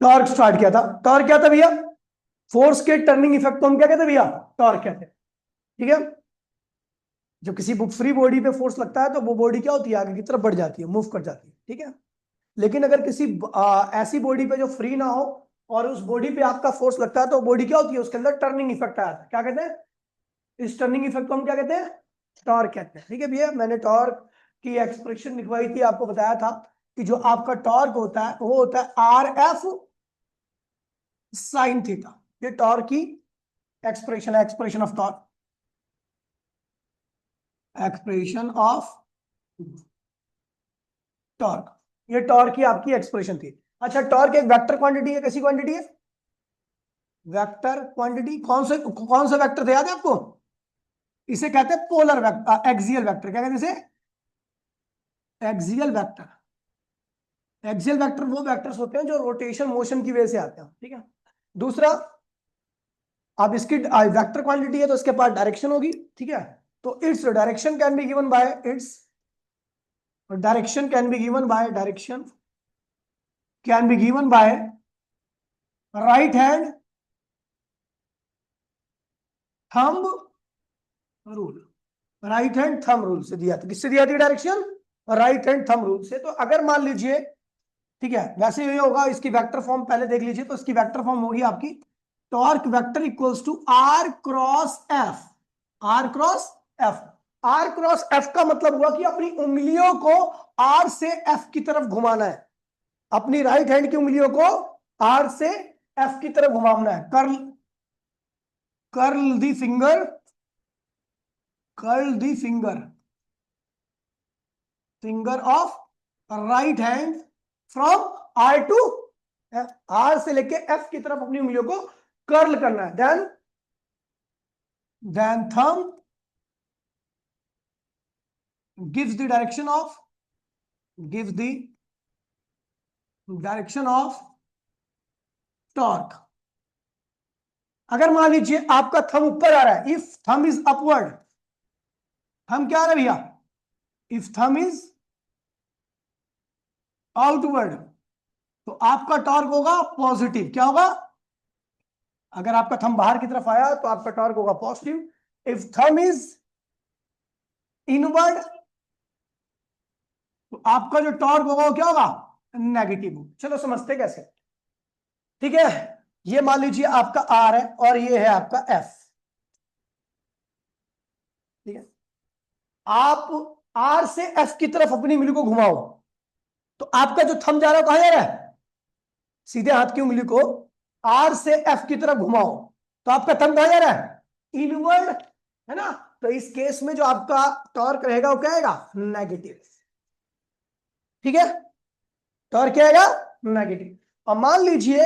Torque start किया था। Torque क्या था भैया? फोर्स के टर्निंग इफेक्ट को हम क्या कहते हैं भैया? टॉर्क कहते हैं। ठीक है, जब किसी फ्री बॉडी पे फोर्स लगता है तो वो बॉडी क्या होती है? आगे की तरफ बढ़ जाती है, मूव कर जाती है। ठीक है, लेकिन अगर किसी ऐसी बॉडी पे जो फ्री ना हो और उस बॉडी पे आपका फोर्स लगता है तो बॉडी क्या होती है? उसके अंदर टर्निंग इफेक्ट आया था। क्या कहते हैं? इस टर्निंग इफेक्ट को हम क्या कहते हैं? टॉर्क कहते हैं। ठीक है भैया, मैंने टॉर्क की एक्सप्रेशन लिखवाई थी, आपको बताया था कि जो आपका टॉर्क होता है वो होता है आर एफ साइन थीटा। ये टॉर्क की एक्सप्रेशन है, expression of torque, expression of torque. ये टॉर्क की आपकी एक्सप्रेशन थी। अच्छा, टॉर्क एक वेक्टर क्वांटिटी है। कैसी क्वांटिटी है? Vector quantity. कौन से वेक्टर थे, याद है आपको? इसे कहते हैं पोलर वेक्टर, एक्सियल वेक्टर। क्या कहते हैं इसे? Axial vector. एक्सियल वेक्टर वो वेक्टर्स होते हैं जो रोटेशन मोशन की वजह से आते हैं। ठीक है, दूसरा, अब इसकी वेक्टर क्वांटिटी है तो इसके पास डायरेक्शन होगी। ठीक है, तो its direction can be given by its direction can be given by right hand thumb rule. Right hand thumb rule से दिया था। किससे दिया थी direction? Right hand thumb rule से। तो अगर मान लीजिए, ठीक है, वैसे ये होगा, इसकी वेक्टर फॉर्म पहले देख लीजिए। तो इसकी वेक्टर फॉर्म होगी आपकी torque vector equals to R cross F. R cross F. R cross F का मतलब हुआ कि अपनी उंगलियों को आर से एफ की तरफ घुमाना है। अपनी राइट हैंड की उंगलियों को आर से एफ की तरफ घुमाना है। Curl curl the finger curl the finger of right hand from R to F. R से लेके एफ की तरफ अपनी उंगलियों को कर्ल करना है। Then thumb gives the direction of torque. अगर मान लीजिए आपका थंब ऊपर आ रहा है, if thumb is upward, thumb क्या आ रहा है भैया? इफ थंब इज आउटवर्ड, तो आपका टॉर्क होगा पॉजिटिव। क्या होगा? अगर आपका थंब बाहर की तरफ आया तो आपका टॉर्क होगा positive. If thumb is inward, तो आपका जो टॉर्क होगा वो क्या होगा? नेगेटिव। चलो समझते कैसे। ठीक है, ये मान लीजिए आपका आर है और ये है आपका एफ। ठीक है, आप आर से एफ की तरफ अपनी उंगली को घुमाओ तो आपका जो थंब जा रहा है कहां जा रहा है? सीधे हाथ की उंगली को आर से एफ की तरफ घुमाओ तो आपका थंब कहां जा रहा है? इनवर्ड, है ना? तो इस केस में जो आपका टॉर्क रहेगा वो क्या आएगा? नेगेटिव। ठीक है, टॉर्क क्या आएगा? नेगेटिव। और मान लीजिए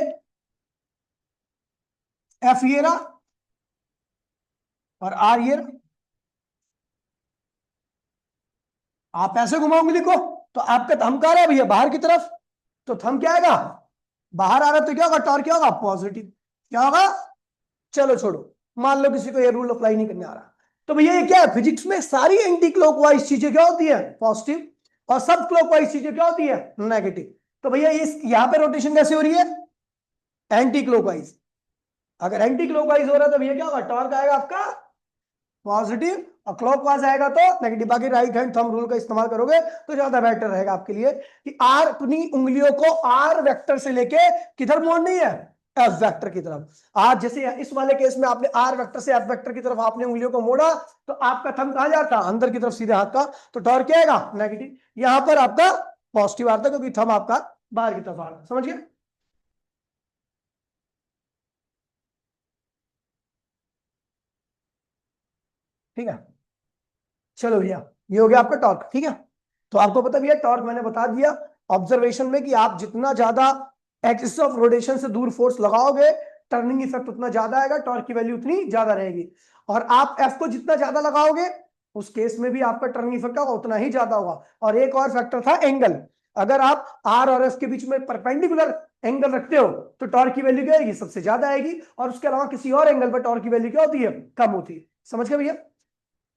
एफ ये रहा और आर ये रहा, आप ऐसे घुमाओ उंगली को तो आपका थंब कहां रहा है भैया? बाहर की तरफ। तो थंब क्या आएगा? बाहर आ रहा है तो क्या होगा? टॉर्क क्या होगा? पॉजिटिव। क्या होगा? चलो छोड़ो, मान लो किसी को ये रूल अप्लाई नहीं करने आ रहा, तो भैया ये क्या है? फिजिक्स में सारी एंटी क्लॉकवाइज चीजें क्या होती है? पॉजिटिव। और सब क्लॉकवाइज चीजें क्या होती है? नेगेटिव। तो भैया इस यहां पे रोटेशन कैसे हो रही है? Anti clockwise. अगर एंटी क्लॉकवाइज हो रहा है तो भैया क्या होगा? टॉर्क आएगा आपका पॉजिटिव और क्लॉकवाइज आएगा तो नेगेटिव। बाकी राइट हैंड थंब रूल का इस्तेमाल करोगे तो ज्यादा बेटर रहेगा आपके लिए कि आर, अपनी उंगलियों को आर वेक्टर से लेके किधर मोड़नी है? एफ वेक्टर की तरफ। आज जैसे इस वाले केस में आपने आर वेक्टर से एफ वेक्टर की तरफ आपने उंगलियों को मोड़ा तो आपका थंब कहां जाता? अंदर की तरफ, सीधे हाथ का। तो टॉर्क क्या आएगा? नेगेटिव। यहां पर आपका पॉजिटिव आता क्योंकि थंब आपका बाहर की तरफ आ रहा। समझ गए? ठीक है, चलो भैया, ये हो गया आपका टॉर्क। ठीक है, तो आपको पता भैया टॉर्क मैंने बता दिया ऑब्जर्वेशन में कि आप जितना ज्यादा एक्सिस ऑफ रोटेशन से दूर फोर्स लगाओगे टर्निंग इफेक्ट उतना ज्यादा आएगा, टॉर्क की वैल्यू उतनी ज्यादा रहेगी। और आप एफ को जितना ज्यादा लगाओगे उस केस में भी आपका टर्निंग इफेक्ट होगा उतना ही ज्यादा होगा। और एक और फैक्टर था एंगल। अगर आप आर और एफ के बीच में परपेंडिकुलर एंगल रखते हो तो टॉर्क की वैल्यू क्या आएगी? सबसे ज्यादा आएगी। और उसके अलावा किसी और एंगल पर टॉर्क की वैल्यू क्या होती है? कम होती है। समझ गए भैया?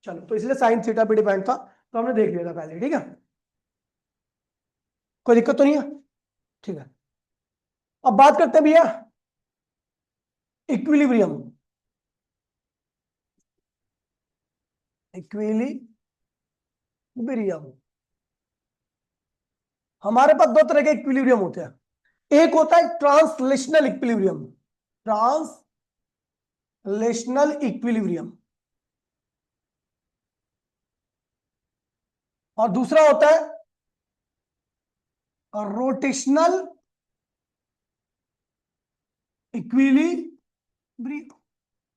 चलो, तो इसलिए साइन थीटा पे डिपेंड था, तो हमने देख लिया था पहले। ठीक है, कोई दिक्कत तो नहीं है? ठीक है, अब बात करते हैं भैया इक्विलिब्रियम। इक्विलिब्रियम, हमारे पास दो तरह के इक्विलिब्रियम होते हैं। एक होता है ट्रांसलेशनल इक्विलिब्रियम, ट्रांसलेशनल इक्विलिब्रियम, और दूसरा होता है रोटेशनल इक्विलिब्रियम।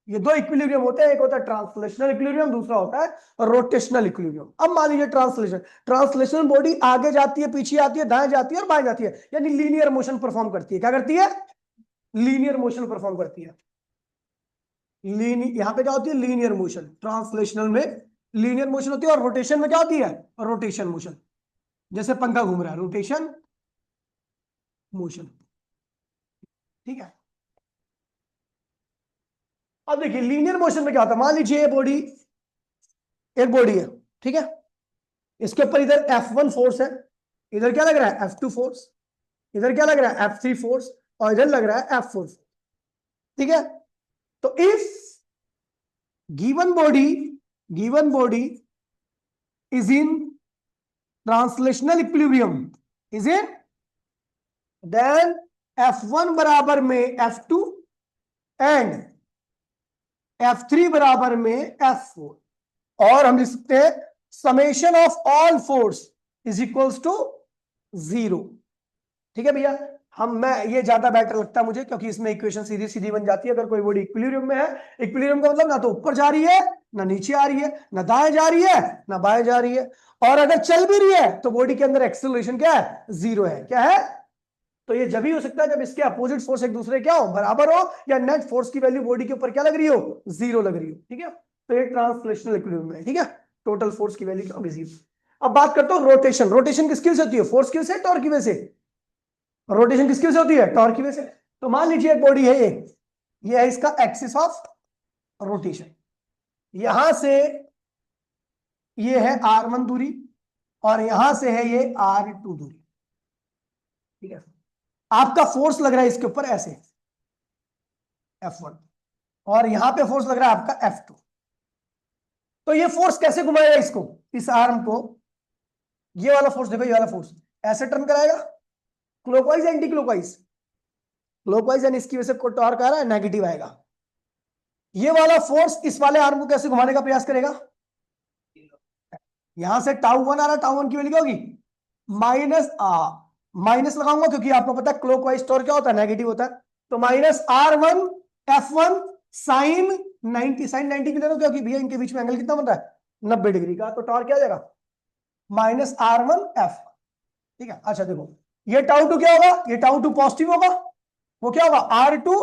ये दो इक्विलिब्रियम होते हैं, एक होता है ट्रांसलेशनल इक्विलिब्रियम, दूसरा होता है रोटेशनल इक्विलिब्रियम। अब मान लीजिए ट्रांसलेशनल बॉडी आगे जाती है, पीछे आती है, दाएं जाती है और बाएं जाती है, यानी लीनियर मोशन परफॉर्म करती है। क्या करती है? लीनियर मोशन परफॉर्म करती है। यहां पे क्या होती है? Linear motion. ट्रांसलेशनल में लीनियर मोशन होती है, और रोटेशन में क्या होती है? Rotation motion. जैसे पंखा घूम रहा है, रोटेशन मोशन। ठीक है, अब देखिए लीनियर मोशन में क्या होता है। मान लीजिए बॉडी, एक बॉडी है, ठीक है, इसके ऊपर इधर F1 फोर्स है, इधर क्या लग रहा है? F2 फोर्स, इधर क्या लग रहा है? F3 फोर्स, और इधर लग रहा है F4 फोर्स। ठीक है, तो if given body is in translational equilibrium, is in, then F1 बराबर में F2 एंड F3 बराबर में F4, और हम लिख सकते हैं summation of all force is equals to 0। ठीक है भैया, मैं ये ज्यादा बेटर लगता है मुझे, क्योंकि इसमें इक्वेशन सीधी सीधी बन जाती है। अगर कोई बॉडी इक्विलिब्रियम में है, इक्विलिब्रियम का मतलब ना तो ऊपर जा रही है, ना नीचे आ रही है, ना दाएं जा रही है, ना बाएं जा रही है, और अगर चल भी रही है तो बॉडी के अंदर एक्सेलरेशन क्या है? 0 है। क्या है? तो ये जब ही हो सकता है जब इसके अपोजिट फोर्स एक दूसरे क्या हो? बराबर हो, या नेट फोर्स की वैल्यू बॉडी के ऊपर क्या लग रही हो? 0 लग रही हो। ठीक है, तो ये ट्रांसलेशनल इक्विलिब्रियम है। ठीक है, टोटल फोर्स की वैल्यू क्या होगी? 0। अब बात करता हूं रोटेशन। रोटेशन किसकी वजह से होती है? फोर्स की वजह से, टॉर्क की वजह से? रोटेशन किसकी वजह से होती है? टॉर्क की वजह से। तो मान लीजिए एक बॉडी है, ये है इसका एक्सिस ऑफ रोटेशन। यहां से ये है R1 दूरी, और यहां से है ये R2 दूरी। ठीक है, आपका फोर्स लग रहा है इसके ऊपर ऐसे F1, और यहां पे फोर्स लग रहा है आपका F2। तो ये फोर्स कैसे घुमाएगा इसको, इस आर्म को? ये वाला फोर्स देखो, ये वाला फोर्स ऐसे टर्न कराएगा, क्लॉकवाइज या एंटी क्लॉकवाइज? क्लॉकवाइज, यानी इसकी वजह से टॉर्क आ रहा है, नेगेटिव आएगा। ये वाला फोर्स इस वाले आर्म को कैसे घुमाने का प्रयास करेगा? यहां से τ1 आ रहा है, τ1 की वैल्यू क्या होगी? माइनस लगाऊंगा, क्योंकि आपको पता है क्लॉकवाइज टॉर्क क्या होता है? नेगेटिव होता है। तो -R1 F1 साइन 90, साइन 90 की ले लो, क्योंकि भैया इनके बीच में एंगल कितना बन रहा है? 90 डिग्री का। तो टॉर्क क्या आ जाएगा? -R1 F। ठीक है, अच्छा देखो, ये τ2 क्या होगा? ये τ2 पॉजिटिव होगा, वो क्या होगा? R2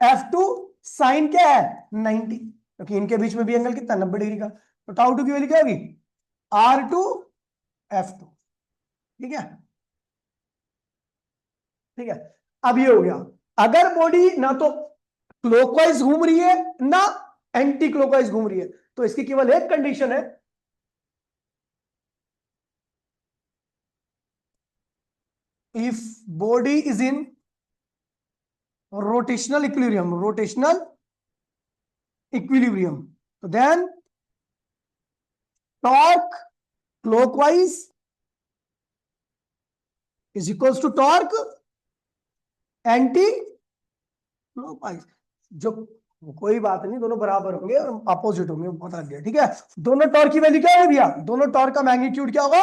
F2 साइन क्या है? 90, क्योंकि इनके बीच में भी एंगल कितना? 90 डिग्री का। तो τ2 की वैल्यू क्या होगी? R2 F2। ठीक है, ठीक है, अब ये हो गया। अगर बॉडी ना तो क्लॉकवाइज घूम रही है, ना एंटी क्लॉकवाइज घूम रही है, तो इसकी केवल एक कंडीशन है, if body is in rotational equilibrium, तो then torque clockwise is equals to torque anticlockwise. जो कोई बात नहीं, दोनों बराबर होंगे और अपोजिट होंगे, पता लग गया। ठीक है, दोनों टॉर्क की वैल्यू क्या है भैया? दोनों टॉर्क का मैग्नीट्यूड क्या होगा?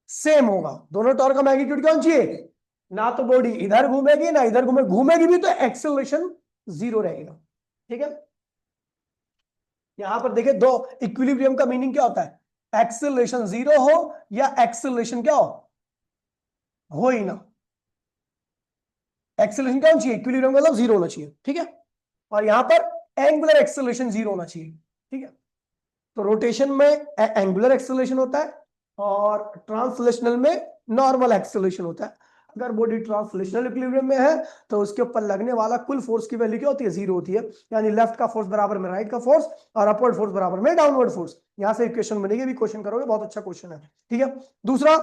सेम होगा। दोनों टॉर्क का मैग्नीट्यूड क्या होना चाहिए? ना तो बॉडी इधर घूमेगी ना इधर घूमेगी भी तो एक्सेलरेशन 0 रहेगा। ठीक है, यहां पर देखिए, दो इक्विलिब्रियम का मीनिंग क्या होता है? एक्सेलरेशन 0 हो या एक्सेलरेशन क्या हो ही ना। एक्सेलरेशन क्या होना चाहिए? इक्विलिब्रियम मतलब 0 होना चाहिए। ठीक है, और यहां पर एंगुलर एक्सेलरेशन 0 होना चाहिए। ठीक है, तो रोटेशन में एंगुलर एक्सेलरेशन होता है, और ट्रांसलेशनल में नॉर्मल एक्सेलरेशन होता है। अगर बॉडी ट्रांसलेशनल इक्विलिब्रियम में है तो उसके ऊपर लगने वाला कुल फोर्स की वैल्यू क्या होती है? 0 होती है, यानी लेफ्ट का फोर्स बराबर में राइट का फोर्स, और अपवर्ड फोर्स बराबर में डाउनवर्ड फोर्स। यहां से इक्वेशन बनेगी, भी क्वेश्चन करोगे, बहुत अच्छा क्वेश्चन है। ठीक है, दूसरा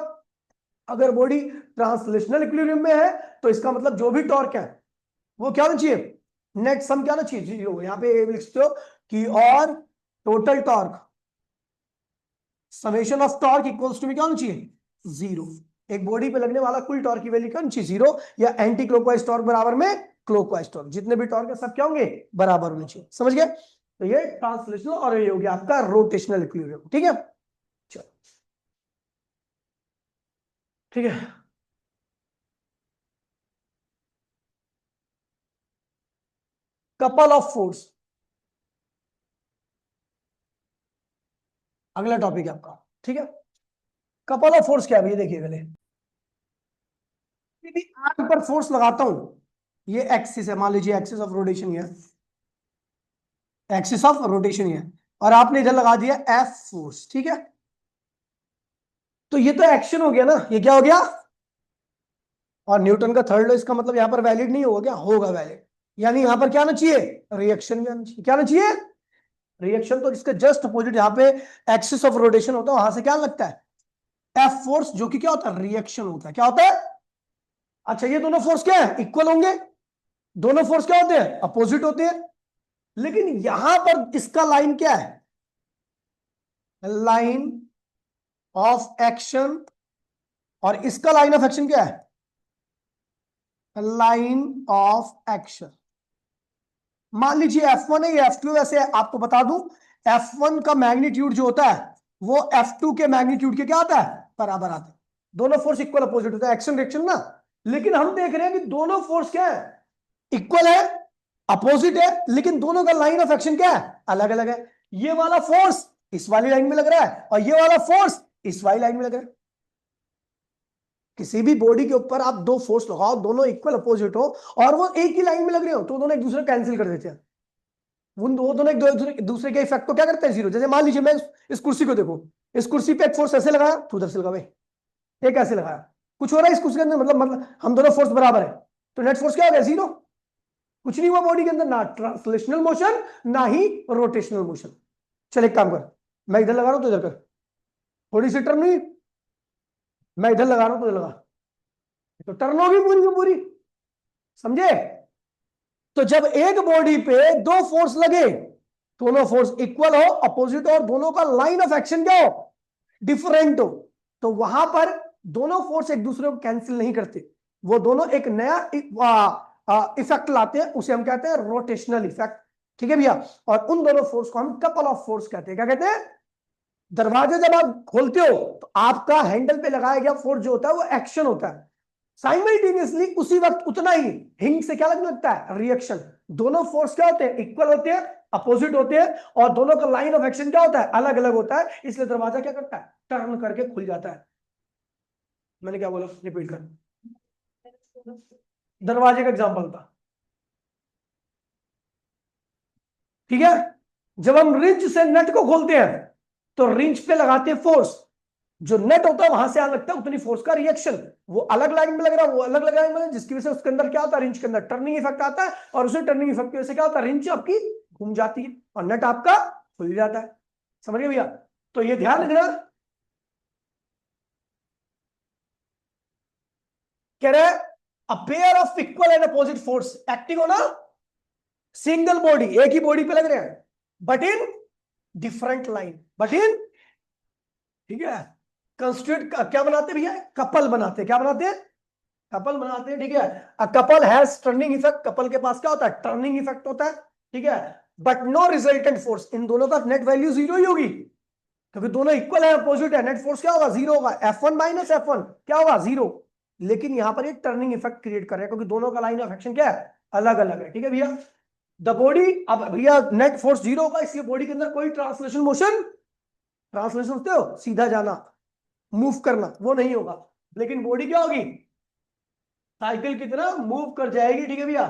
अगर बॉडी ट्रांसलेशनल इक्विलिब्रियम में है तो इसका मतलब जो भी टॉर्क है वो क्या होना चाहिए, नेट सम क्या होना चाहिए, जीरो। यहाँ पे लिखते हो कि और total torque summation of torque equals to में क्या होना चाहिए, जीरो। एक बॉडी पे लगने वाला कुल टॉर्क की वैल्यू क्या होनी चाहिए, जीरो, या एंटी क्लॉकवाइज टॉर्क बराबर में क्लॉकवाइज टॉर्क, जितने भी टॉर्क है सब क्या होंगे, बराबर होने चाहिए। समझ गए? तो ये ट्रांसलेशनल और ये हो गया आपका रोटेशनल इक्विलिब्रियम। ठीक है, चलो ठीक है। कपल ऑफ फोर्स अगला टॉपिक है आपका। ठीक है, कपल ऑफ फोर्स क्या है ये देखिए पहले। यदि आर्म पर फोर्स लगाता हूं, ये एक्सिस है, मान लीजिए एक्सिस ऑफ रोटेशन है, एक्सिस ऑफ रोटेशन है, और आपने इधर लगा दिया एफ फोर्स। ठीक है, तो ये तो एक्शन हो गया ना, ये क्या हो गया, और न्यूटन का थर्ड लॉ इसका मतलब यहां पर वैलिड नहीं होगा क्या, होगा वैलिड। यानी यहां पर क्या आना चाहिए, रिएक्शन भी आना चाहिए। क्या आना चाहिए, रिएक्शन। तो इसके जस्ट अपोजिट यहां पे एक्सिस ऑफ रोटेशन होता है, वहां से क्या लगता है, एफ फोर्स, जो कि क्या होता है, रिएक्शन होता है। क्या होता है, अच्छा ये दोनों फोर्स क्या है, इक्वल होंगे। दोनों फोर्स क्या होते हैं, अपोजिट होते हैं। लेकिन यहां पर इसका लाइन क्या है, लाइन ऑफ एक्शन, और इसका लाइन ऑफ एक्शन क्या है, लाइन ऑफ एक्शन। मान लीजिए F1 है, ये F2 है। वैसे आपको बता दूं, F1 का मैग्नीट्यूड जो होता है वो F2 के मैग्नीट्यूड के क्या आता है, बराबर आता है। दोनों फोर्स इक्वल अपोजिट होता है, एक्शन रिएक्शन ना। लेकिन हम देख रहे हैं कि दोनों फोर्स क्या है, इक्वल है, अपोजिट है, लेकिन दोनों का लाइन ऑफ एक्शन क्या है, अलग अलग है। ये वाला फोर्स इस वाली लाइन में लग रहा है, और ये वाला फोर्स इस वाली लाइन में लग रहा है। किसी भी बॉडी के ऊपर आप दो फोर्स लगाओ, दोनों इक्वल अपोजिट हो, और वो एक ही लाइन में लग रहे हो, तो दोनों एक दूसरे कैंसिल कर देते हैं। वो दोनों एक दूसरे के इफेक्ट को क्या करते हैं, जीरो। जैसे मान लीजिए मैं इस कुर्सी को देखो, इस कुर्सी पे एक फोर्स ऐसे लगाया तो उधर से लगा भाई, एक ऐसे लगाया, कुछ हो रहा है इस कुर्सी के अंदर, मतलब हम दोनों फोर्स बराबर है, तो नेट फोर्स क्या हो गया, जीरो। कुछ नहीं हुआ बॉडी के अंदर, ना ट्रांसलेशनल मोशन ना ही रोटेशनल मोशन। चल एक काम कर, मैं इधर लगा रहा हूं तो इधर कर, थोड़ी सी टर्न हुई, मैं इधर लगा रहा हूं तो इधर लगा, तो टर्न होगी पूरी की पूरी। समझे? तो जब एक बॉडी पे दो फोर्स लगे, दोनों फोर्स इक्वल हो, अपोजिट हो, और दोनों का लाइन ऑफ एक्शन क्या हो, डिफरेंट हो, तो वहां पर दोनों फोर्स एक दूसरे को कैंसिल नहीं करते, वो दोनों एक नया इफेक्ट लाते हैं, उसे हम कहते हैं रोटेशनल इफेक्ट। ठीक है भैया, और उन दोनों फोर्स को हम कपल ऑफ फोर्स कहते हैं। क्या कहते हैं, दरवाजे जब आप खोलते हो तो आपका हैंडल पे लगाया गया फोर्स जो होता है वो एक्शन होता है, साइमल्टेनियसली उसी वक्त उतना ही हिंग से क्या लगने लगता है, रिएक्शन। दोनों फोर्स क्या होते हैं, इक्वल होते हैं, अपोजिट होते हैं, और दोनों का लाइन ऑफ एक्शन क्या होता है, अलग अलग होता है। इसलिए दरवाजा क्या करता है, टर्न करके खुल जाता है। मैंने क्या बोला, रिपीट कर, दरवाजे का एग्जांपल था। ठीक है, जब हम रिंच से नट को खोलते हैं तो रिंच पे लगाते हैं फोर्स, जो नेट होता है वहां से आने लगता है उतनी फोर्स का रिएक्शन। वो अलग लाइन में लग रहा है, वो अलग लाइन में, जिसकी वजह से उसके अंदर क्या होता है, रिंच के अंदर टर्निंग इफेक्ट आता है, और उसे टर्निंग इफेक्ट की वजह से क्या होता है, रिंच आपकी घूम जाती है और नेट आपका खुल जाता है। समझ गए भैया? तो ये ध्यान रखना, कह रहे हैं a pair of equal and opposite force acting on a single body, एक ही बॉडी पे लग रहे हैं, but in different line, but in, ठीक है, कंस्टिट्यूट क्या बनाते हैं भैया, कपल बनाते हैं। क्या बनाते हैं, कपल बनाते हैं। ठीक है, a couple has turning effect, couple के पास क्या होता है, टर्निंग इफेक्ट होता है। ठीक है, बट नो रिजल्टेंट फोर्स, इन दोनों का नेट वैल्यू जीरो ही होगी, क्योंकि दोनों इक्वल है, अपोजिट है, नेट फोर्स क्या होगा, जीरो होगा। F1 माइनस F1 क्या होगा, जीरो। लेकिन यहां पर ये टर्निंग इफेक्ट क्रिएट कर रहे हैं, क्योंकि दोनों का लाइन ऑफ एक्शन क्या है, अलग अलग है। ठीक है भैया, द बॉडी, अब भैया नेट फोर्स जीरो होगा, इसलिए बॉडी के अंदर कोई ट्रांसलेशन मोशन, ट्रांसलेशन होते हो सीधा जाना, मूव करना, वो नहीं होगा। लेकिन बॉडी क्या होगी, साइकिल की तरह मूव कर जाएगी। ठीक है भैया,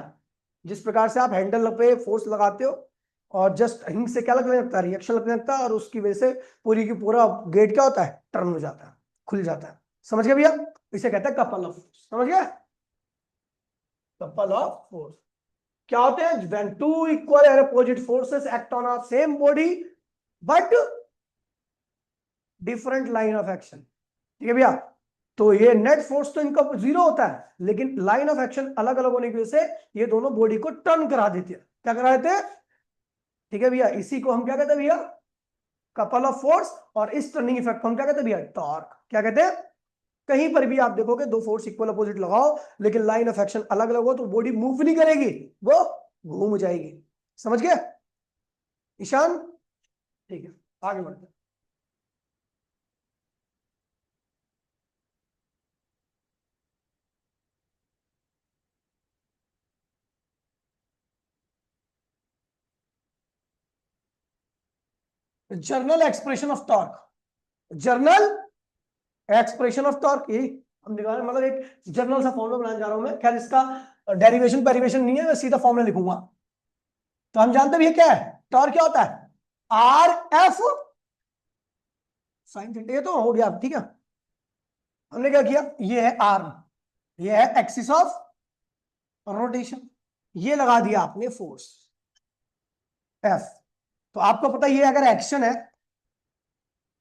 जिस प्रकार से आप हैंडल पे फोर्स लगाते हो और जस्ट हिंग से क्या लगने लगता है, रिएक्शन लगने लगता है, और उसकी वजह से पूरी की पूरा गेट क्या होता है, टर्न हो जाता है, खुल जाता है। समझ गए भैया? इसे कहते हैं कपल ऑफ फोर्स। समझ गए, कपल ऑफ फोर्स क्या होते हैं, when two equal and opposite forces act on a same body but different line of action. ठीक है भैया, तो ये नेट फोर्स तो इनका जीरो होता है, लेकिन लाइन ऑफ एक्शन अलग अलग होने की वजह से ये दोनों बॉडी को टर्न करा देते हैं। क्या करा देते हैं? ठीक है भैया, इसी को हम क्या कहते हैं भैया? Couple of force. और इस टर्निंग इफेक्ट को हम क्या कहते हैं भैया? टॉर्क। क्या कहते हैं? कहीं पर भी आप देखोगे दो फोर्स इक्वल अपोजिट लगाओ, लेकिन लाइन ऑफ एक्शन अलग अलग हो तो बॉडी मूव नहीं करेगी, वो घूम जाएगी। समझ गए ईशान? ठीक है, आगे बढ़ते हैं। Journal expression of torque. Journal expression of torque, ये हम निकालने, मतलब एक जर्नल सा फॉर्मूला बनाने जा रहा हूं मैं। खैर इसका डेरिवेशन पेरिवेशन नहीं है, मैं सीधा फॉर्मूला लिखूंगा। तो हम जानते भी ये क्या है, टॉर्क क्या होता है? R F sine theta. ये तो हो गया, ठीक है। हमने क्या किया, ये है आर्म, ये है एक्सिस ऑफ रोटेशन, ये लगा दिया आपने फोर्स एफ। तो आपको पता है ये अगर एक्शन है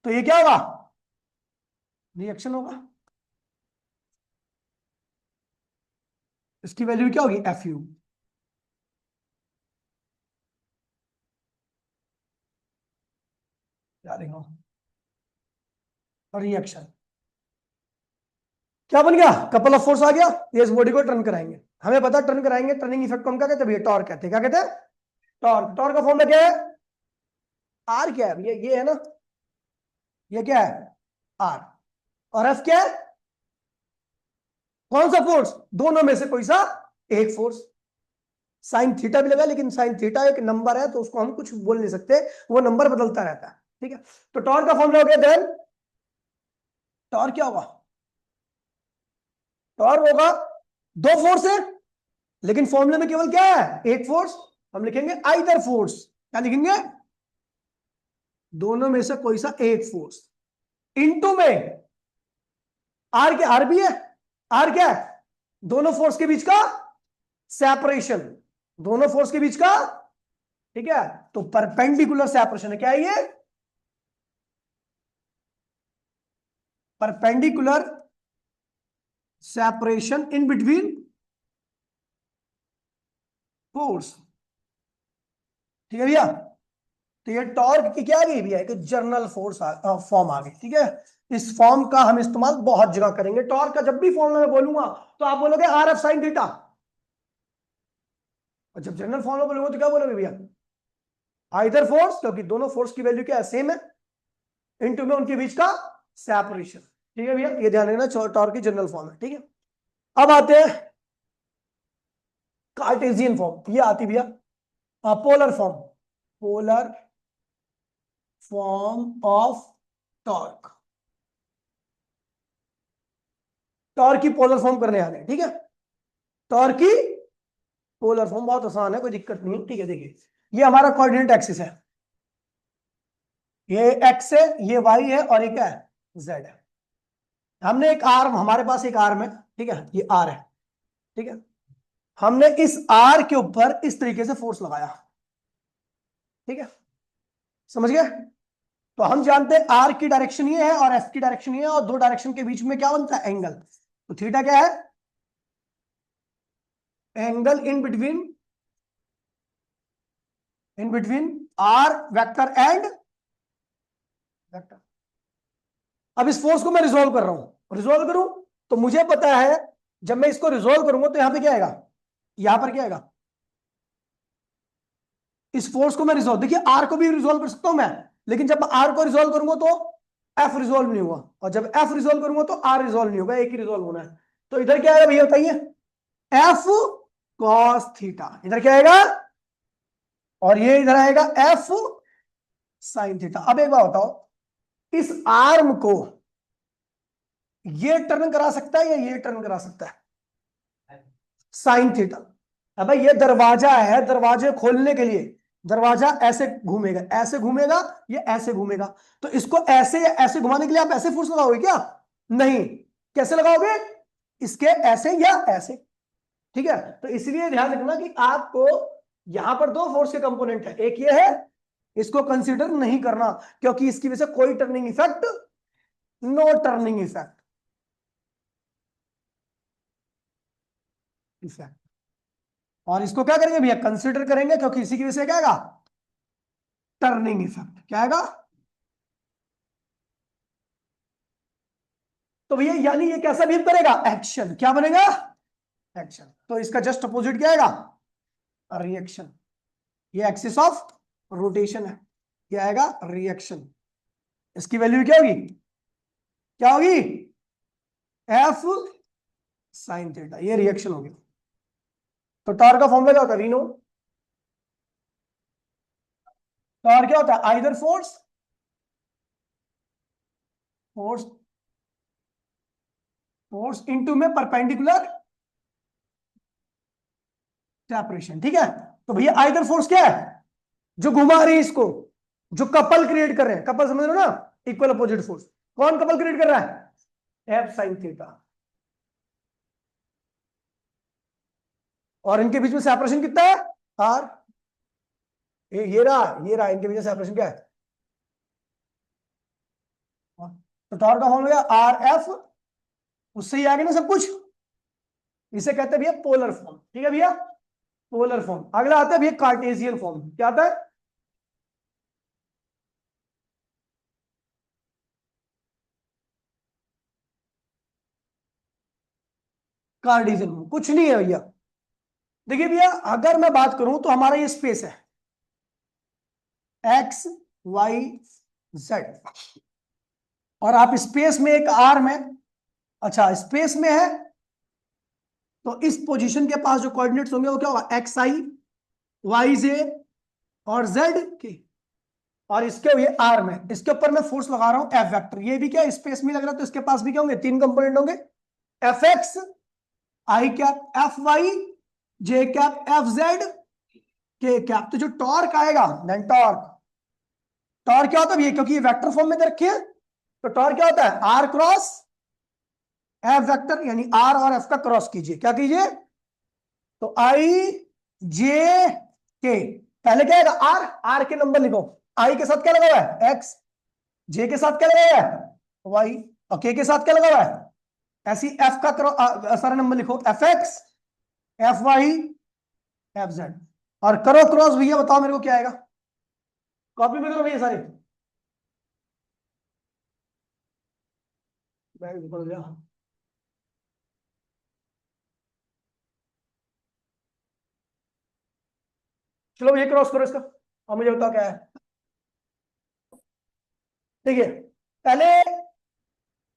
तो ये क्या होगा? रिएक्शन होगा। इसकी वैल्यू क्या होगी? F you. क्या लिखा? रिएक्शन। क्या बन गया? कपल ऑफ फोर्स आ गया, ये इस बॉडी को टर्न कराएंगे। हमें पता टर्न कराएंगे, टर्निंग इफेक्ट को हम क्या कहते हैं भैया? टॉर्क कहते हैं। क्या कहते हैं? टॉर्क। टॉर्क का फॉर्मूला क्या है? आर क्या है भैया? ये है ना, ये क्या है? आर। और एफ क्या है? कौन सा फोर्स? दोनों में से कोई सा एक फोर्स। साइन थीटा भी लगा, लेकिन साइन थीटा एक नंबर है तो उसको हम कुछ बोल नहीं सकते, वो नंबर बदलता रहता है। ठीक है, तो टॉर्क का फॉर्मूला हो गया। देन टॉर्क क्या होगा? टॉर्क होगा, दो फोर्स है लेकिन फॉर्मूले में केवल क्या है? एक फोर्स। हम लिखेंगे आइदर फोर्स। क्या लिखेंगे? दोनों में से कोई सा एक फोर्स। इनटू में आर क्या? आर भी है। आर क्या है? दोनों फोर्स के बीच का सेपरेशन, दोनों फोर्स के बीच का। ठीक है, तो परपेंडिकुलर सेपरेशन है। क्या है ये? Perpendicular separation in between force. ठीक है भैया, तो ये टॉर्क की क्या आ गई भैया? एक जर्नल फोर्स फॉर्म आ गई। ठीक है, इस फॉर्म का हम इस्तेमाल बहुत जगह करेंगे। टॉर्क का जब भी फॉर्मूला मैं बोलूंगा तो आप बोलोगे आर एफ साइन थीटा, और जब जनरल फॉर्मूला बोलोगे तो क्या बोलोगे भैया? आइदर फोर्स, क्योंकि दोनों फोर्स की वैल्यू क्या है? सेम है, इनटू में उनके बीच का सेपरेशन। ठीक है भैया, ये ध्यान रखना, टॉर्क की जनरल फॉर्म है। ठीक है, अब आते हैं कार्टेशियन फॉर्म। ये आती भैया polar form, polar form of torque. Torque की पोलर फॉर्म करने आ रहे हैं। ठीक है, टॉर्क की पोलर फॉर्म बहुत आसान है, कोई दिक्कत नहीं है। ठीक है, देखिए ये हमारा कोऑर्डिनेट एक्सिस है, ये एक्स है, ये वाई है, और ये क्या है? जेड है। हमने एक आर्म, हमारे पास एक आर्म है, ठीक है, ये आर है। ठीक है, हमने इस आर के ऊपर इस तरीके से फोर्स लगाया। ठीक है, समझ गए? तो हम जानते हैं आर की डायरेक्शन ये है और एफ की डायरेक्शन ये है, और दो डायरेक्शन के बीच में क्या बनता है? एंगल। तो थीटा क्या है? Angle in between R vector and vector. अब इस फोर्स को मैं रिजोल्व कर रहा हूं, रिजोल्व करूं तो मुझे पता है जब मैं इसको रिजोल्व करूंगा तो यहां पे क्या आएगा? यहां पर क्या आएगा? इस फोर्स को मैं रिजोल्व, देखिए आर को भी रिजोल्व कर सकता हूं मैं, लेकिन जब आर को रिजोल्व करूंगा तो एफ रिजोल्व नहीं होगा, और जब एफ रिजोल्व करूंगा तो आर रिजोल्व नहीं होगा, एक ही रिजोल्व होना है। तो इधर क्या आएगा भैया बताइए? F cos theta. इधर क्या आएगा? और ये इधर आएगा एफ साइन थीटा। अब एक बात बताओ, इस आर्म को ये टर्न करा सकता है या ये टर्न करा सकता है? Sine theta. अब भाई ये दरवाजा है, दरवाजे खोलने के लिए दरवाजा ऐसे घूमेगा, ऐसे घूमेगा, ये ऐसे घूमेगा, तो इसको ऐसे या ऐसे घुमाने के लिए आप ऐसे फोर्स लगाओगे क्या? नहीं। कैसे लगाओगे? इसके ऐसे या ऐसे। ठीक है, तो इसलिए ध्यान रखना कि आपको यहां पर दो फोर्स के कंपोनेंट है, एक ये है, इसको कंसीडर नहीं करना क्योंकि इसकी वजह से कोई turning effect, no turning effect. Effect. और इसको क्या करेंगे भैया, कंसिडर करेंगे, क्योंकि इसी की वजह से क्या आएगा, टर्निंग इफेक्ट। क्या आएगा? तो भैया यानी ये कैसा बिहेव करेगा, एक्शन। क्या बनेगा, एक्शन। तो इसका जस्ट अपोजिट क्या आएगा, रिएक्शन। ये एक्सिस ऑफ रोटेशन है, क्या आएगा, रिएक्शन। इसकी वैल्यू क्या होगी, क्या होगी, एफ साइन थीटा। ये रिएक्शन होगी। तो टॉर्क का फॉर्मूला क्या होता है, वी नो। टॉर्क क्या होता है, either force force force into में परपेंडिकुलर सेपरेशन। ठीक है। तो भैया आइदर फोर्स क्या है, जो घुमा रही है इसको, जो कपल क्रिएट कर रहे हैं, कपल समझ रहे हो ना, इक्वल अपोजिट फोर्स। कौन कपल क्रिएट कर रहा है, एफ साइन थीटा। और इनके बीच में सेपरेशन कितना है, आर। ये रहा इनके बीच में सेपरेशन क्या है। तो टॉर्क का फॉर्मूला आर एफ, उससे ही आगे ना सब कुछ। इसे कहते हैं भैया पोलर फॉर्म। ठीक है भैया, पोलर फॉर्म। अगला आता है भैया कार्टेशियन फॉर्म। क्या आता है, कार्टेशियन फॉर्म कुछ नहीं है भैया। देखिए भैया, अगर मैं बात करूं तो हमारा ये स्पेस है एक्स वाई जेड, और आप स्पेस में एक आर में, अच्छा स्पेस में है, तो इस पोजीशन के पास जो कोऑर्डिनेट्स होंगे वो क्या होगा, एक्स आई वाई जे और जेड के। और इसके हुए आर में, इसके ऊपर मैं फोर्स लगा रहा हूं एफ वेक्टर। ये भी क्या स्पेस में लग रहा है, तो इसके पास भी क्या होंगे, तीन कंपोनेंट होंगे, एफ एक्स, आई कैप एफ वाई, जे कैप एफ जेड, के कैप। तो जो टॉर्क आएगा, देन टॉर्क, टॉर्क क्या होता है भैया, क्योंकि ये वेक्टर फॉर्म में दे रखे हैं, तो टॉर्क क्या होता है, आर क्रॉस एफ वेक्टर, यानी आर और एफ का क्रॉस कीजिए। क्या कीजिए, तो आई जे के, पहले क्या आएगा, आर, आर के नंबर लिखो। आई के साथ क्या लगा हुआ है, एक्स। जे के साथ क्या लगा हुआ है, वाई। और के साथ क्या लगा हुआ है, ऐसी एफ का सारा नंबर लिखो, F X F Y F Z. और करो क्रॉस भैया, बताओ मेरे को क्या आएगा, कॉपी में करो भैया सारे। बिल्कुल भैया। चलो भैया क्रॉस करो इसका, और मुझे बताओ क्या है। देखिए, पहले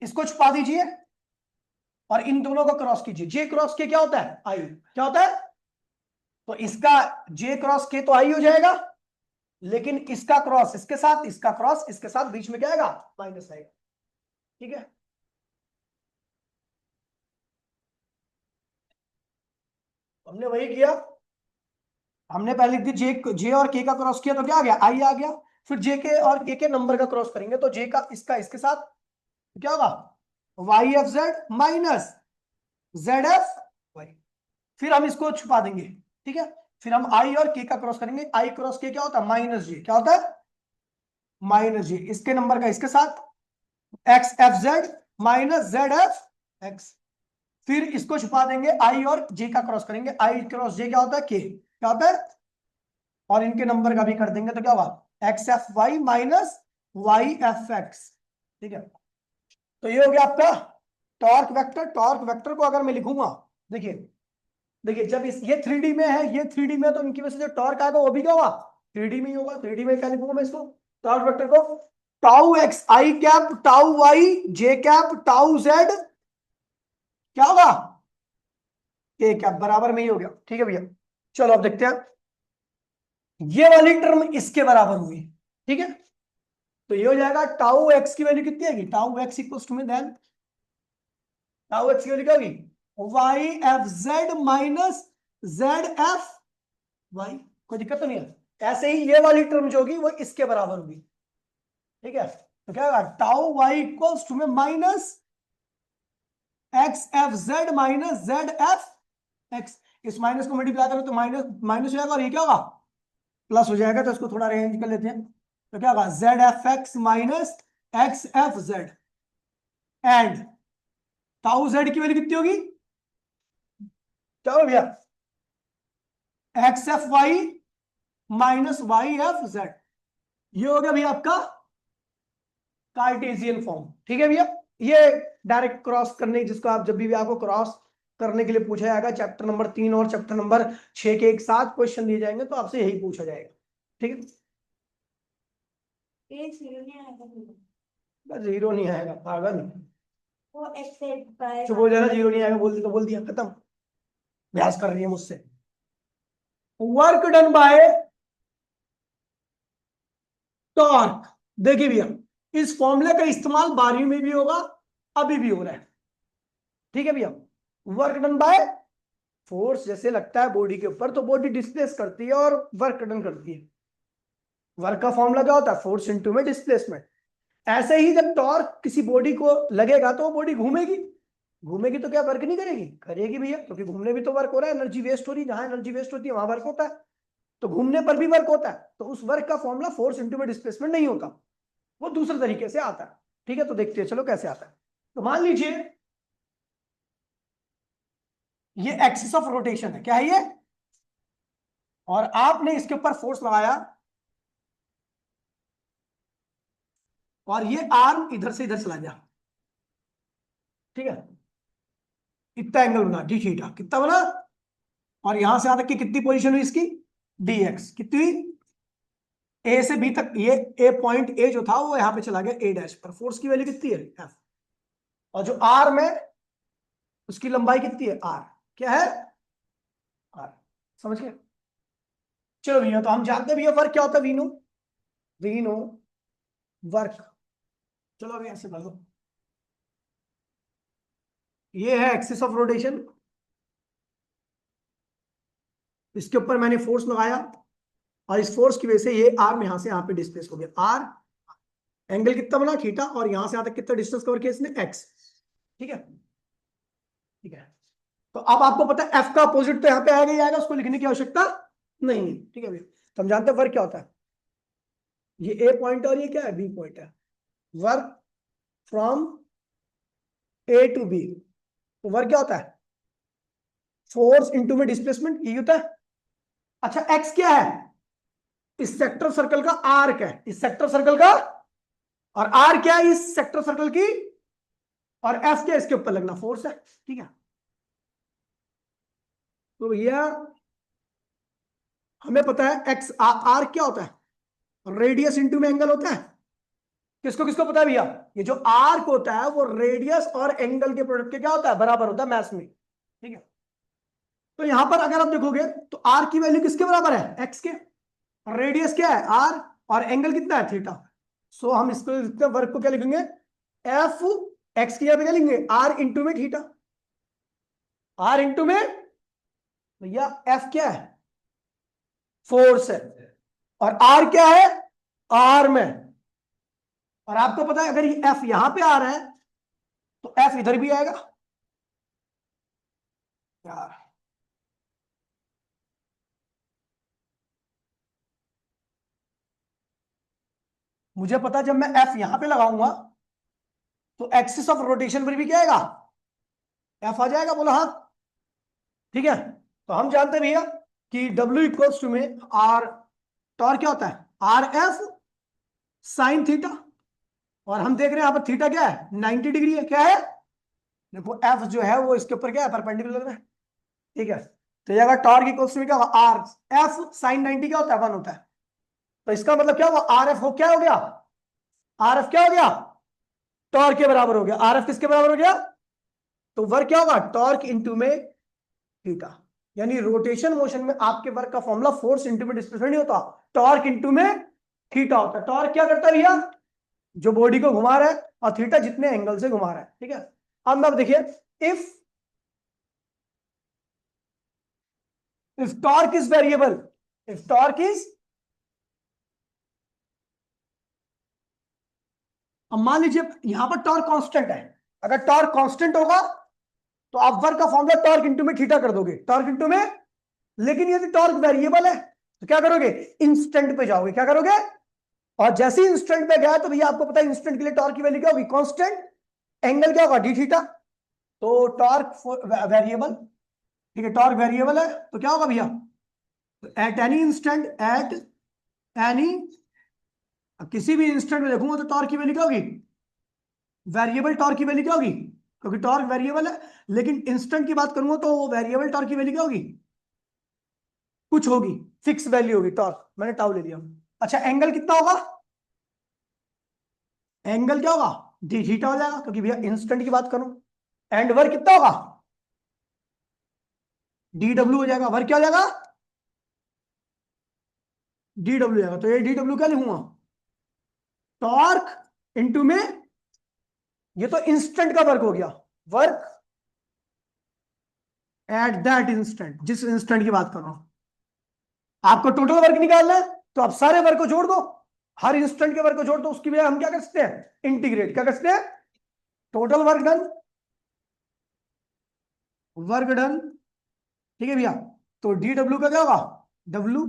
इसको छुपा दीजिए और इन दोनों को क्रॉस कीजिए। जे क्रॉस के क्या होता है, आई। क्या होता है, तो इसका जे क्रॉस के तो आई हो जाएगा, लेकिन इसका क्रॉस इसके साथ, इसका क्रॉस इसके साथ, बीच में क्या आएगा, माइनस आएगा। ठीक है, हमने वही किया। हमने पहले लिख दी जे, जे और के का क्रॉस किया तो क्या आ गया, आई आ गया। फिर जे के और के नंबर का क्रॉस करेंगे, तो जे का इसका इसके साथ क्या होगा, Y F Z minus Z F Y. फिर हम इसको छुपा देंगे। ठीक है, फिर हम आई और के का क्रॉस करेंगे। आई क्रॉस के क्या होता है, माइनस जे। क्या होता है, माइनस जे। इसके नंबर का इसके साथ, x F Z minus Z F x. फिर इसको छुपा देंगे, आई और जे का क्रॉस करेंगे। आई क्रॉस जे क्या होता है, के। क्या होता है, और इनके नंबर का भी कर देंगे, तो क्या होगा, X F Y minus Y F X. ठीक है, तो ये हो गया आपका टॉर्क वेक्टर। टॉर्क वेक्टर को अगर मैं लिखूंगा, देखिए, देखिए जब इस ये 3D में है, ये 3D में, तो इनकी वजह से जो टॉर्क आएगा वो भी क्या होगा, 3D में ही होगा। 3D में क्या लिखूंगा मैं इसको, टॉर्क वेक्टर को, टाउ एक्स आई कैप टाउ वाई जे कैप टाउ जेड क्या होगा, के कैप, बराबर में ही हो गया। ठीक है भैया, चलो अब देखते हैं। ये वाली टर्म इसके बराबर हुई। ठीक है, तो ये हो जाएगा टाउ एक्स की वैल्यू कितनी आएगी, टाउ एक्स इक्वल्स टू में देन टाउ एक्स की वैल्यू क्या होगी, Y F Z minus Z F Y. कोई दिक्कत तो नहीं है। ऐसे ही ये वाली टर्म जो होगी वो इसके बराबर होगी। ठीक है, तो क्या होगा, टाउ वाई इक्वल्स टू में minus X F Z minus Z F x. इस माइनस को मल्टीप्लाई करो तो माइनस माइनस हो जाएगा, और ये क्या होगा, प्लस हो जाएगा। तो इसको थोड़ा अरेंज कर लेते हैं, तो क्या होगा, Z F X minus X F Z and tau Z की वैल्यू कितनी होगी, क्या हो भैया, X F Y minus Y F Z, ये हो गया भैया आपका कार्टेशियन फॉर्म। ठीक है भैया, ये डायरेक्ट क्रॉस करने, जिसको आप जब भी आपको क्रॉस करने के लिए पूछा जाएगा, चैप्टर नंबर 3 और चैप्टर नंबर 6 के एक साथ क्वेश्चन दिए जाएंगे, तो आपसे यही पूछा जाएगा। ठीक है, जीरो नहीं आएगा पागल, चुप हो जाना, जीरो नहीं आएगा बोल दी तो बोल दिया, खत्म, बहस कर रही है मुझसे। वर्क डन बाय टॉर्क, देखिए भैया इस फॉर्मूले का इस्तेमाल 12वीं में भी होगा, अभी भी हो रहा है। ठीक है भैया, वर्क डन बाय फोर्स जैसे लगता है बॉडी के ऊपर, तो बॉडी डिस्प्लेस करती है और वर्क डन करती है। वर्क का फॉर्मूला क्या होता है, फोर्स इनटू में डिस्प्लेसमेंट। ऐसे ही जब टॉर्क किसी बॉडी को लगेगा तो वो बॉडी घूमेगी, घूमेगी तो क्या वर्क नहीं करेगी, करेगी भैया, क्योंकि घूमने भी तो वर्क हो रहा है, एनर्जी वेस्ट हो रही है, जहां एनर्जी वेस्ट होती है वहां वर्क होता है, तो घूमने पर भी वर्क होता है। तो उस वर्क का फॉर्मूला फोर्स इनटू में डिस्प्लेसमेंट नहीं होता, वो दूसरे तरीके से आता है। ठीक है, तो देखते हैं चलो कैसे आता है। तो मान लीजिए ये एक्सिस ऑफ रोटेशन है, क्या है ये, और आपने इसके ऊपर फोर्स लगाया और ये आर्म इधर से इधर चला गया। ठीक है, इतना एंगल बना डी थीटा, कितना बना, और यहां से यहां तक की कितनी पोजीशन हुई इसकी, डी एक्स, कितनी हुई, ए से बी तक, ये ए पॉइंट ए जो था वो यहां पे चला गया ए डैश पर, फोर्स की वैल्यू कितनी है एफ, और जो आर्म है उसकी लंबाई कितनी है आर, क्या है आर, समझ गए। चलो भैया, तो हम जानते हैं भैया वर्क क्या होता है, वीनो, वीनो वर्क। चलो अभी ऐसे कर दो, ये है एक्सिस ऑफ रोटेशन, इसके ऊपर मैंने फोर्स लगाया और इस फोर्स की वजह से ये आर्म यहां से यहां पे डिस्प्लेस हो गया, आर एंगल कितना बना थीटा, और यहां से यहां तक कितना डिस्टेंस कवर किया इसने, एक्स। ठीक है, ठीक है, तो अब आपको पता है एफ का अपोजिट तो यहाँ पे आएगा ही आएगा, उसको लिखने की आवश्यकता नहीं है। ठीक है भैया, तो हम जानते हैं वर्क क्या होता है, ये ए पॉइंट है और ये क्या है बी पॉइंट है, work from A to B, तो वर्क क्या होता है, फोर्स इनटू में डिस्प्लेसमेंट, ये होता है। अच्छा एक्स क्या है, इस सेक्टर सर्कल का आर्क है, इस सेक्टर सर्कल का, और आर क्या है इस सेक्टर सर्कल की, और एफ क्या इसके ऊपर लगना फोर्स है। ठीक है, तो भैया हमें पता है एक्स आर क्या होता है, रेडियस इंटू में एंगल होता है। किसको किसको पता है भैया, ये जो आर्क होता है वो रेडियस और एंगल के प्रोडक्ट के क्या होता है, बराबर होता है मैथ्स में। ठीक है, तो यहां पर अगर आप देखोगे तो आर की वैल्यू किसके बराबर है, एक्स के, रेडियस क्या है आर, और एंगल कितना है थीटा। सो हम इसको वर्क को क्या लिखेंगे, एफ एक्स की जगह पे क्या लिखेंगे, आर इंटू में थीटा, आर इंटू में भैया एफ क्या है फोर्स है, और आर क्या है आर्म है, और आपको पता है अगर ये एफ यहां पे आ रहा है तो एफ इधर भी आएगा यार। मुझे पता है जब मैं एफ यहां पे लगाऊंगा तो एक्सिस ऑफ रोटेशन पर भी क्या आएगा, एफ आ जाएगा, बोला हाँ। ठीक है, तो हम जानते हैं भैया कि W इक्वल्स टू में आर, टॉर्क क्या होता है आर एफ साइन थीटा, और हम देख रहे हैं यहां पर थीटा क्या है 90 डिग्री है, क्या है, देखो एफ जो है वो इसके ऊपर क्या है परपेंडिकुलर है। ठीक है, तो ये अगर टॉर्क इक्वल्स टू में क्या होगा आर एफ साइन 90 क्या होता है 1 होता है, तो इसका मतलब क्या हुआ आर एफ हो क्या हो गया, आर एफ क्या हो गया टॉर्क के बराबर हो गया, आर एफ किसके बराबर हो गया, तो वर्क क्या होगा टॉर्क इंटू में थीटा, यानी रोटेशन मोशन में आपके वर्क का फॉर्मूला फोर्स इंटू में डिस्प्लेसमेंट नहीं होता, टॉर्क इंटू में थीटा होता है। टॉर्क क्या करता है भैया, जो बॉडी को घुमा रहा है, और थीटा जितने एंगल से घुमा रहा है। ठीक है, अब देखिए if torque is variable, if torque is, अब मान लीजिए यहां पर टॉर्क कांस्टेंट है, अगर टॉर्क कांस्टेंट होगा तो आप वर्क का फॉर्मूला टॉर्क इंटू में थीटा कर दोगे, टॉर्क इंटू में, लेकिन यदि टॉर्क वेरिएबल है तो क्या करोगे, इंस्टेंट पे जाओगे, क्या करोगे, और जैसे ही इंस्टेंट पे गया तो भैया आपको पता है इंस्टेंट के लिए टॉर्क की वैल्यू क्या होगी कांस्टेंट, एंगल क्या होगा डी थीटा, तो टॉर्क वेरिएबल ठीक है, टॉर्क वेरिएबल है तो क्या होगा भैया, at any instant, at any, किसी भी इंस्टेंट में देखूंगा तो टॉर्क की वैल्यू क्या होगी, वेरिएबल टॉर्क की वैल्यू क्या होगी, क्योंकि टॉर्क वेरिएबल है। लेकिन इंस्टेंट की बात करूंगा तो वो वेरिएबल टॉर्क की वैल्यू क्या होगी, कुछ होगी, फिक्स वैल्यू होगी टॉर्क, मैंने टाउ ले लिया। अच्छा एंगल कितना होगा, एंगल क्या होगा, डी थीटा हो जाएगा, क्योंकि भैया इंस्टेंट की बात करूं। एंड वर्क कितना होगा, डी डब्ल्यू हो जाएगा, वर्क क्या हो जाएगा, डी डब्ल्यू जाएगा। तो ये डी डब्ल्यू क्या लिखूंगा, टॉर्क इनटू में, ये तो इंस्टेंट का वर्क हो गया, वर्क एट दैट इंस्टेंट, जिस इंस्टेंट की बात कर रहा हूं। आपको टोटल वर्क निकालना है तो आप सारे वर्क को जोड़ दो, हर इंस्टेंट के वर्क को जोड़ दो, उसकी वजह हम क्या कर सकते हैं, इंटीग्रेट, क्या कर सकते हैं, total work done, work done. ठीक है भैया, तो डी डब्ल्यू का क्या होगा, डब्ल्यू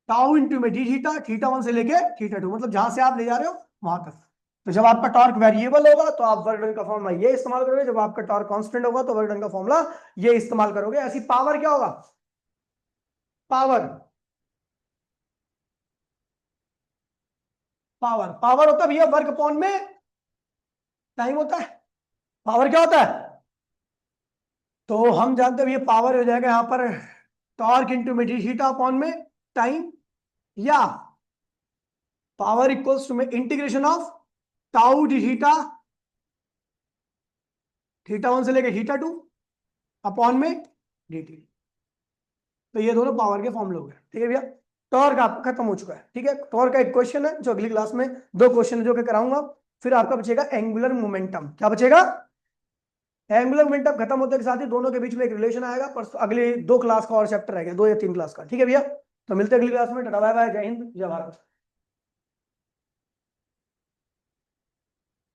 टाउ इंटू में डी थीटा, थीटा 1 से लेके थीटा 2, मतलब जहां से आप ले जा रहे हो वहां तक। तो जब आपका टॉर्क वेरिएबल होगा तो आप वर्क डन का फॉर्मूला ये इस्तेमाल करोगे, जब आपका टॉर्क कांस्टेंट होगा तो वर्क डन का फॉर्मूला ये इस्तेमाल करोगे। ऐसी पावर क्या होगा, पावर, पावर, पावर होता है भैया वर्क अपॉन में टाइम होता है। पावर क्या होता है, तो हम जानते हैं भैया पावर हो जाएगा यहां पर टॉर्क इंटू में डी थीटा अपॉन में टाइम, या पावर इक्वल्स टू में integration of tau D theta, theta 1 से लेके थीटा 2 अपॉन में डी टी। तो ये दोनों पावर के फॉर्मूले हो गए। ठीक है भैया, टॉर्क आपका खत्म हो चुका है। ठीक है, टॉर्क का एक क्वेश्चन है जो अगली क्लास में, दो क्वेश्चन जो कि कराऊंगा। फिर आपका बचेगा एंगुलर मोमेंटम, क्या बचेगा, एंगुलर मोमेंटम खत्म होने के साथ ही दोनों के बीच में एक रिलेशन आएगा। पर अगले दो क्लास का और चैप्टर रहेगा, 2 या 3 क्लास का। ठीक है भैया, तो मिलते हैं अगली क्लास में। टाटा बाय बाय, जय हिंद जय भारत।